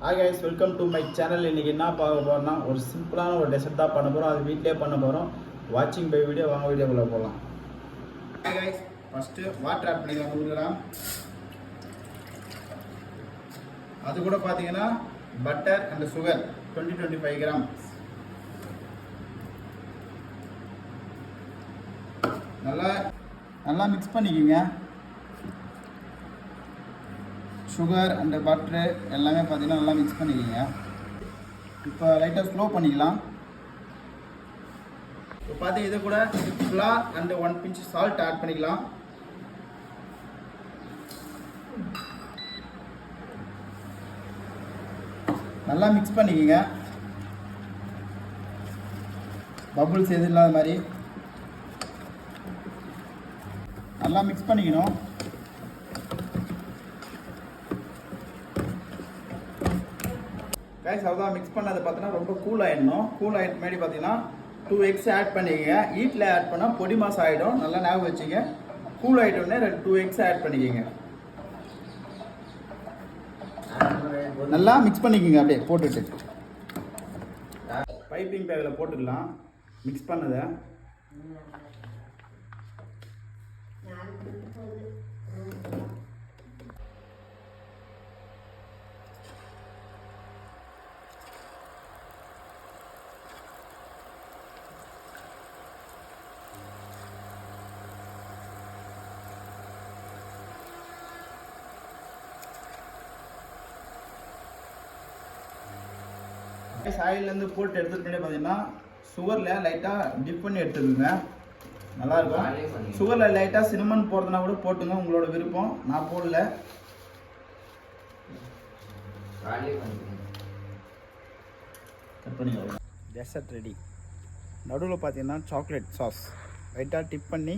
Hi guys, welcome to my channel. இன்னைக்கு என்ன பார்க்க போறோம்னா ஒரு சிம்பிளான ஒரு டெசர்ட் தான் பண்ண போறோம். அது வீட்லயே பண்ண போறோம். வாட்சிங் பை வீடியோ வாங்க வீடியோக்குள்ள போலாம். Hi guys, first water add பண்ணிக்கலாம் குடுக்கலாம். அது கூட பாத்தீங்கன்னா பட்டர் and sugar 20-25 கிராம். நல்லா mix பண்ணிக்கங்க. சுகர் அண்ட் பட்டரு எல்லாமே பார்த்தீங்கன்னா நல்லா மிக்ஸ் பண்ணிக்கிங்க. இப்போ லைட்டாக ஸ்லோ பண்ணிக்கலாம். இப்போ பார்த்து இது கூட flour and 1 pinch salt add பண்ணிக்கலாம். நல்லா மிக்ஸ் பண்ணிக்கிங்க. பபுள்ஸ் எதுவும் இல்லாத மாதிரி நல்லா மிக்ஸ் பண்ணிக்கணும். கைஸ் அவ்வளோதான் மிக்ஸ் பண்ணதை பார்த்தீங்கன்னா ரொம்ப கூல் ஆகிடணும். கூல் ஆகிட்டு முன்னாடி பார்த்தீங்கன்னா 2 eggs ஆட் பண்ணிக்கங்க. ஹீட்டில் ஆட் பண்ணால் பொடி மாஸ் ஆகிடும். நல்லா ஞாபகம் வச்சுங்க. கூல் ஆகிட்டோடனே 2 eggs ஆட் பண்ணிக்கங்க. நல்லா மிக்ஸ் பண்ணிக்கோங்க. அப்படியே போட்டுட்டு பைப்பிங் பேக்கில் போட்டுக்கலாம் மிக்ஸ் பண்ணதை. ஆயிலேருந்து போட்டு எடுத்துகிட்டு பார்த்தீங்கன்னா சுகரில் லைட்டாக டிப் பண்ணி எடுத்துக்கோங்க. நல்லாயிருக்கும். சுகரில் லைட்டாக சினமன் போடுறதுனா கூட போட்டுங்க, உங்களோட விருப்பம். நான் போடல. கட் பண்ணி டெசர்ட் ரெடி. நடுவில் பார்த்தீங்கன்னா சாக்லேட் சாஸ் லைட்டாக டிப் பண்ணி